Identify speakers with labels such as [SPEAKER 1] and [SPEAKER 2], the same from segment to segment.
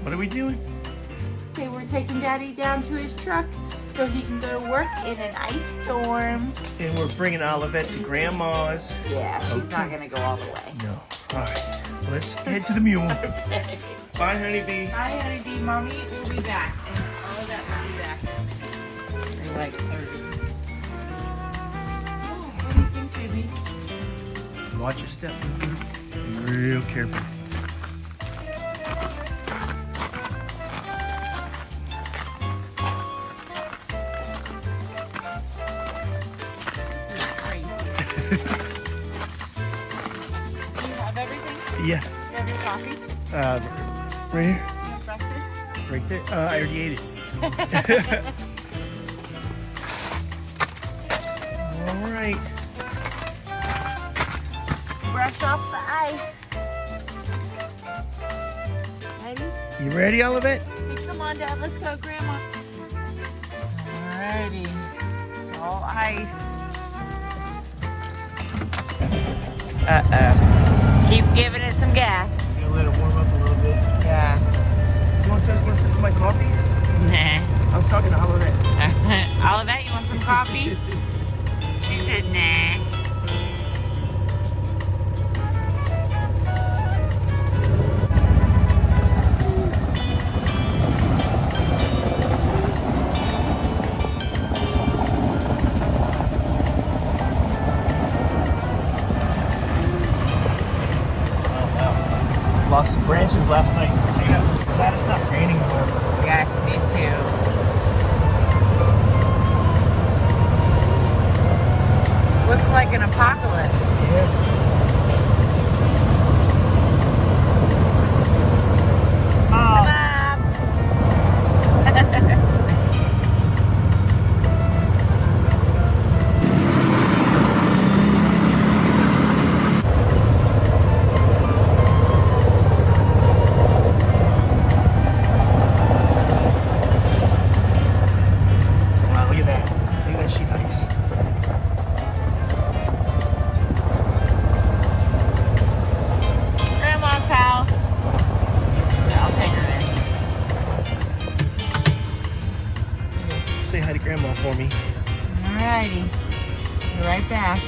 [SPEAKER 1] What are we doing?
[SPEAKER 2] Say we're taking Daddy down to his truck so he can go to work in an ice storm.
[SPEAKER 1] And we're bringing Olivette to Grandma's.
[SPEAKER 2] Yeah, she's
[SPEAKER 1] Okay.
[SPEAKER 2] not gonna go all the way.
[SPEAKER 1] No. All right. Well, let's head to the mule.
[SPEAKER 2] Okay.
[SPEAKER 1] Bye, honeybee.
[SPEAKER 2] Hi, honeybee. Mommy will be back. And all of that will be back. They're like 30. Oh, what do you think, baby?
[SPEAKER 1] Watch your step. Be real careful.
[SPEAKER 2] This is crazy. Do you have everything?
[SPEAKER 1] Yeah.
[SPEAKER 2] You have your coffee?
[SPEAKER 1] Right here.
[SPEAKER 2] You have breakfast?
[SPEAKER 1] Right there. I already ate it. All right.
[SPEAKER 2] Brush off the ice. Ready?
[SPEAKER 1] You ready, Olivette?
[SPEAKER 2] Come on, Dad. Let's go, Grandma. Alrighty. It's all ice. Uh-oh. Keep giving it some gas.
[SPEAKER 1] Gonna let it warm up a little bit.
[SPEAKER 2] Yeah.
[SPEAKER 1] You want some of my coffee?
[SPEAKER 2] Nah.
[SPEAKER 1] I was talking to Olivette.
[SPEAKER 2] Olivette, you want some coffee? She said nah.
[SPEAKER 1] Lost some branches last night. Glad it's not raining though.
[SPEAKER 2] Yes, me too. Looks like an apocalypse.
[SPEAKER 1] Yeah.
[SPEAKER 2] Come on.
[SPEAKER 1] Wow, look at that. Look at that sheet ice.
[SPEAKER 2] Grandma's house. Yeah, I'll take her in.
[SPEAKER 1] Say hi to Grandma for me.
[SPEAKER 2] Alrighty. Be right back.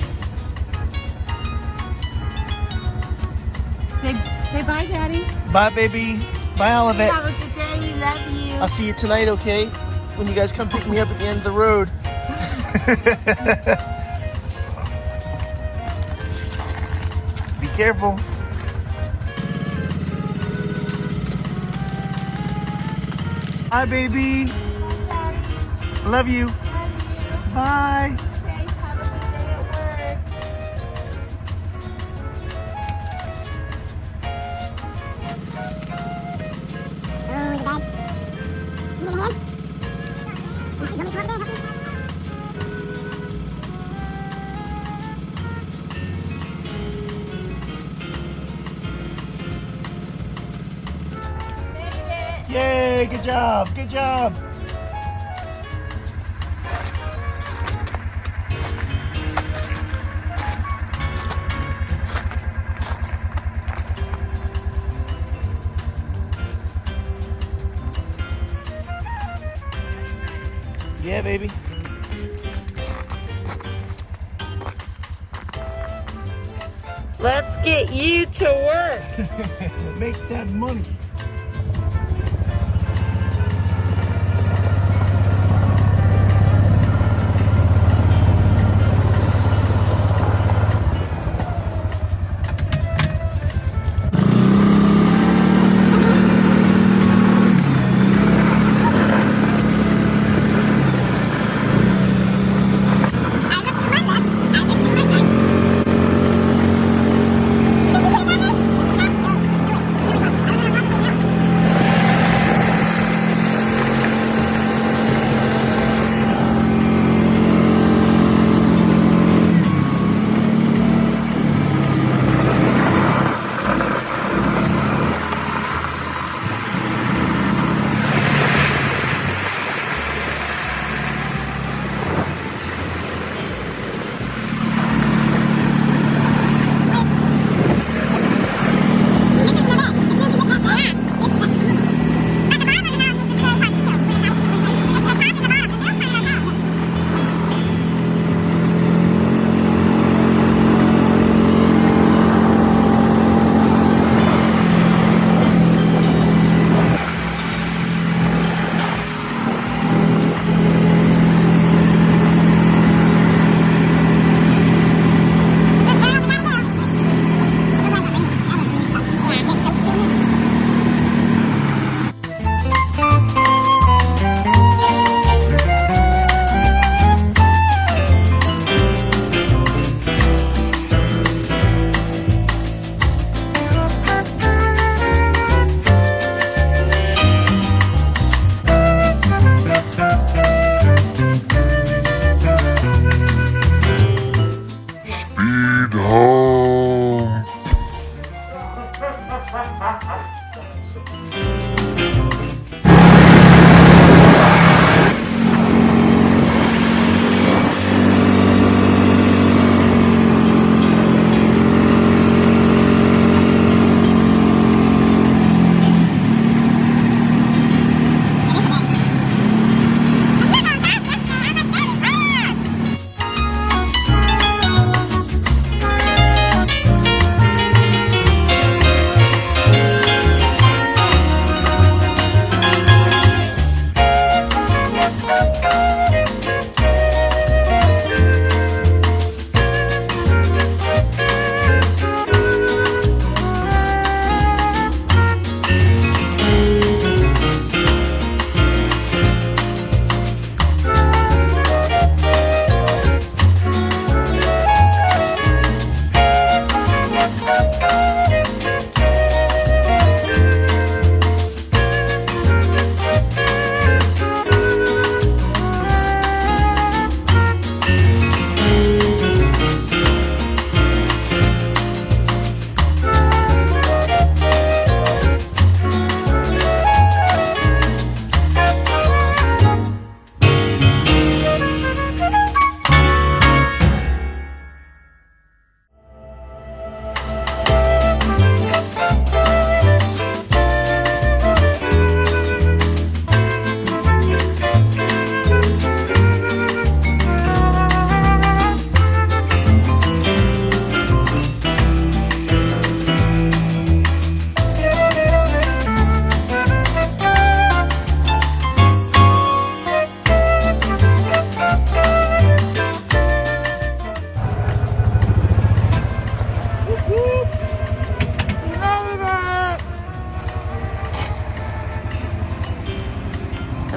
[SPEAKER 2] Say bye, Daddy.
[SPEAKER 1] Bye, baby. Bye, Olivette.
[SPEAKER 2] Have a good day. We love you.
[SPEAKER 1] I'll see you tonight, okay? When you guys come pick me up at the end of the road. Be careful. Hi, baby. Love you. Bye.
[SPEAKER 2] Have a good day at work.
[SPEAKER 1] Yay, good job, good job. Yeah, baby.
[SPEAKER 2] Let's get you to work.
[SPEAKER 1] Make that money.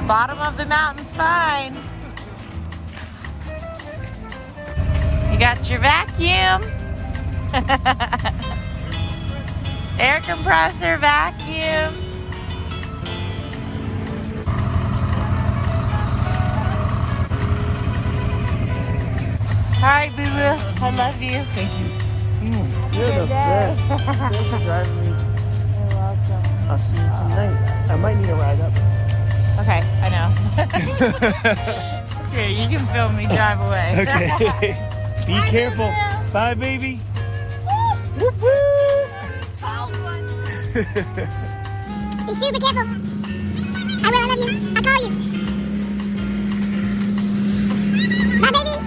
[SPEAKER 2] bottom of the mountain's fine. You got your vacuum. Air compressor vacuum. All right, boo boo. I love you.
[SPEAKER 1] Thank you. You're the best. Thanks for driving me.
[SPEAKER 2] You're welcome.
[SPEAKER 1] I'll see you tonight. I might need a ride up.
[SPEAKER 2] Okay, I know. Here, you can film me drive away.
[SPEAKER 1] Okay. Be careful.
[SPEAKER 2] Boo-boo.
[SPEAKER 1] Bye, baby.
[SPEAKER 2] Whoop whoop. Called one.
[SPEAKER 3] Be super careful. I will, I love you. I'll call you. Bye, baby.